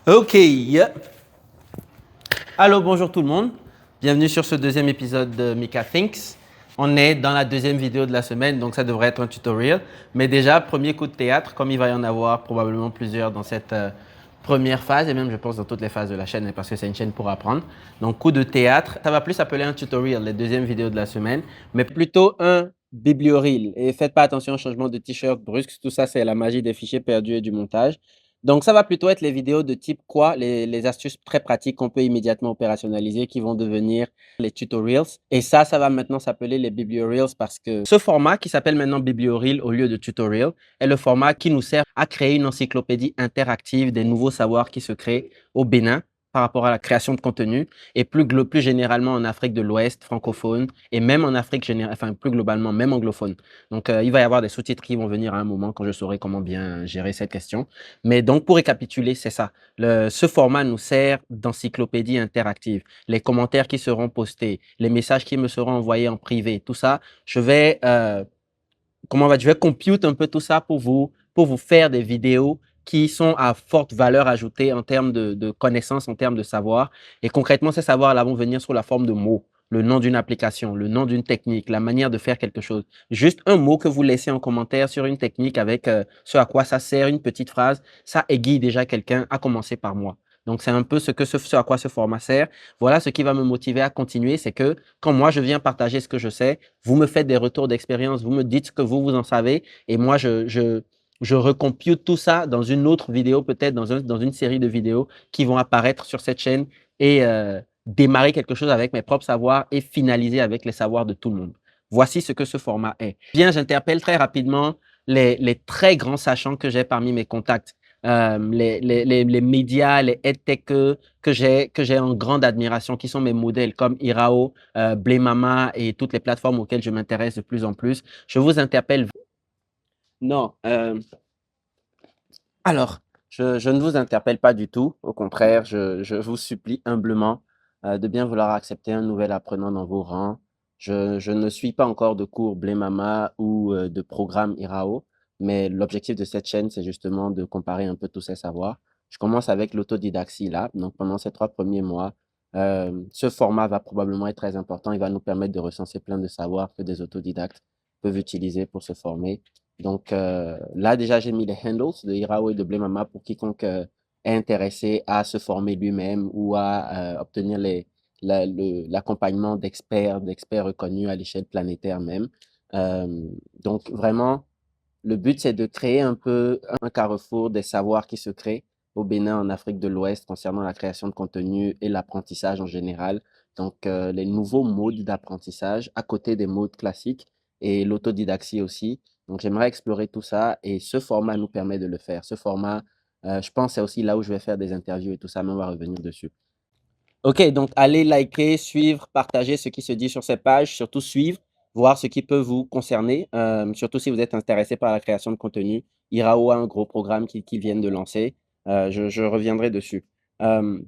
Ok. Allô, bonjour tout le monde. Bienvenue sur ce deuxième épisode de Mika Thinks. On est dans la deuxième vidéo de la semaine, donc ça devrait être un tutoriel. Mais déjà, premier coup de théâtre, comme il va y en avoir probablement plusieurs dans cette première phase, et même je pense dans toutes les phases de la chaîne, parce que c'est une chaîne pour apprendre. Donc, coup de théâtre, ça va plus s'appeler un tutoriel, les deuxièmes vidéos de la semaine, mais plutôt un biblioreel. Et faites pas attention au changement de t-shirt brusque, tout ça c'est la magie des fichiers perdus et du montage. Donc, ça va plutôt être les vidéos de type quoi? Les astuces très pratiques qu'on peut immédiatement opérationnaliser qui vont devenir les tutorials. Et ça va maintenant s'appeler les biblioreels parce que ce format qui s'appelle maintenant biblioreel au lieu de tutorial est le format qui nous sert à créer une encyclopédie interactive des nouveaux savoirs qui se créent au Bénin par rapport à la création de contenu et plus généralement en Afrique de l'Ouest francophone et même en Afrique générale, enfin plus globalement, même anglophone. Donc, il va y avoir des sous-titres qui vont venir à un moment quand je saurai comment bien gérer cette question. Mais donc, pour récapituler, c'est ça. Ce format nous sert d'encyclopédie interactive. Les commentaires qui seront postés, les messages qui me seront envoyés en privé, tout ça, je vais compute un peu tout ça pour vous faire des vidéos qui sont à forte valeur ajoutée en termes de connaissances, en termes de savoir. Et concrètement, ces savoirs-là vont venir sous la forme de mots. Le nom d'une application, le nom d'une technique, la manière de faire quelque chose. Juste un mot que vous laissez en commentaire sur une technique avec ce à quoi ça sert, une petite phrase, ça aiguille déjà quelqu'un à commencer par moi. Donc, c'est un peu ce à quoi ce format sert. Voilà ce qui va me motiver à continuer, c'est que quand moi, je viens partager ce que je sais, vous me faites des retours d'expérience, vous me dites ce que vous en savez et moi, je recompute tout ça dans une autre vidéo, peut-être dans une série de vidéos qui vont apparaître sur cette chaîne et démarrer quelque chose avec mes propres savoirs et finaliser avec les savoirs de tout le monde. Voici ce que ce format est. Bien, j'interpelle très rapidement les très grands sachants que j'ai parmi mes contacts. Les médias, les edtechers que j'ai en grande admiration, qui sont mes modèles comme Irao, Blemama et toutes les plateformes auxquelles je m'intéresse de plus en plus. Je vous interpelle. Non, alors, je ne vous interpelle pas du tout. Au contraire, je vous supplie humblement de bien vouloir accepter un nouvel apprenant dans vos rangs. Je ne suis pas encore de cours Blemama ou de programme Irao, mais l'objectif de cette chaîne, c'est justement de comparer un peu tous ces savoirs. Je commence avec l'autodidaxie là. Donc, pendant ces 3 premiers mois, ce format va probablement être très important. Il va nous permettre de recenser plein de savoirs que des autodidactes peuvent utiliser pour se former. Donc là, déjà, j'ai mis les handles de Irao et de Blemama pour quiconque est intéressé à se former lui-même ou à obtenir l'accompagnement d'experts reconnus à l'échelle planétaire même. Euh, donc vraiment, le but, c'est de créer un peu un carrefour des savoirs qui se créent au Bénin, en Afrique de l'Ouest, concernant la création de contenu et l'apprentissage en général. Donc, les nouveaux modes d'apprentissage à côté des modes classiques et l'autodidaxie aussi. Donc, j'aimerais explorer tout ça et ce format nous permet de le faire. Ce format, je pense, c'est aussi là où je vais faire des interviews et tout ça, mais on va revenir dessus. Ok, donc allez liker, suivre, partager ce qui se dit sur ces pages, surtout suivre, voir ce qui peut vous concerner, surtout si vous êtes intéressé par la création de contenu. Irao a un gros programme qui viennent de lancer. Je reviendrai dessus.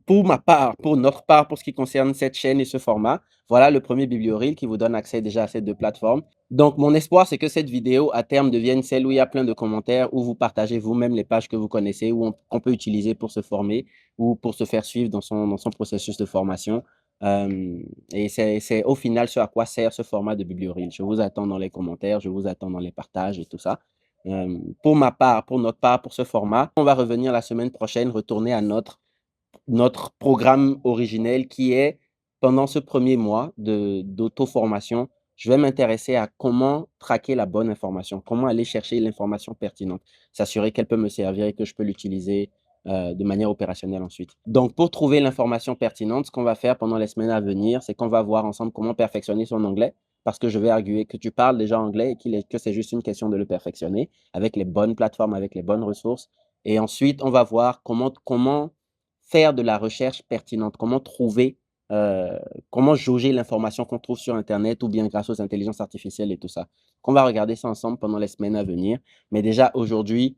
Pour ma part, pour notre part, pour ce qui concerne cette chaîne et ce format, voilà le premier biblioreel qui vous donne accès déjà à ces deux plateformes. Donc, mon espoir, c'est que cette vidéo, à terme, devienne celle où il y a plein de commentaires, où vous partagez vous-même les pages que vous connaissez, qu'on peut utiliser pour se former ou pour se faire suivre dans son processus de formation. Et c'est au final ce à quoi sert ce format de biblioreel. Je vous attends dans les commentaires, je vous attends dans les partages et tout ça. Pour ma part, pour notre part, pour ce format, on va revenir la semaine prochaine, retourner à notre programme originel qui est, pendant ce premier mois d'auto-formation, je vais m'intéresser à comment traquer la bonne information, comment aller chercher l'information pertinente, s'assurer qu'elle peut me servir et que je peux l'utiliser de manière opérationnelle ensuite. Donc, pour trouver l'information pertinente, ce qu'on va faire pendant les semaines à venir, c'est qu'on va voir ensemble comment perfectionner son anglais, parce que je vais arguer que tu parles déjà anglais et que c'est juste une question de le perfectionner avec les bonnes plateformes, avec les bonnes ressources. Et ensuite, on va voir comment faire de la recherche pertinente, euh, comment jauger l'information qu'on trouve sur Internet ou bien grâce aux intelligences artificielles et tout ça. On va regarder ça ensemble pendant les semaines à venir. Mais déjà aujourd'hui,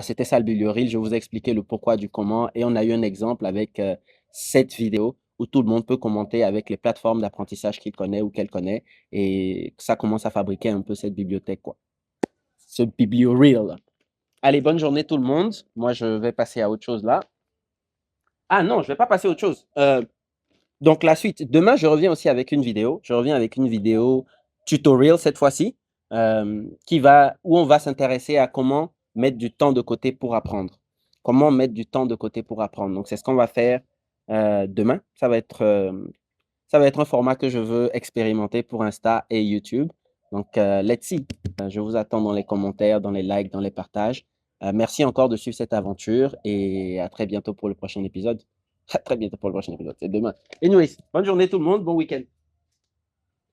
c'était ça le Biblioreel. Je vous ai expliqué le pourquoi du comment et on a eu un exemple avec cette vidéo où tout le monde peut commenter avec les plateformes d'apprentissage qu'il connaît ou qu'elle connaît et ça commence à fabriquer un peu cette bibliothèque, quoi. Ce Biblioreel. Allez, bonne journée tout le monde. Moi, je vais passer à autre chose là. Ah non, je vais pas passer à autre chose. Donc la suite, demain, je reviens aussi avec une vidéo. Je reviens avec une vidéo tutoriel cette fois-ci, où on va s'intéresser à comment mettre du temps de côté pour apprendre. Comment mettre du temps de côté pour apprendre. Donc c'est ce qu'on va faire demain. Ça va être un format que je veux expérimenter pour Insta et YouTube. Donc let's see. Je vous attends dans les commentaires, dans les likes, dans les partages. Merci encore de suivre cette aventure et à très bientôt pour le prochain épisode. À très bientôt pour le prochain épisode. C'est demain. Anyways, bonne journée tout le monde, bon week-end.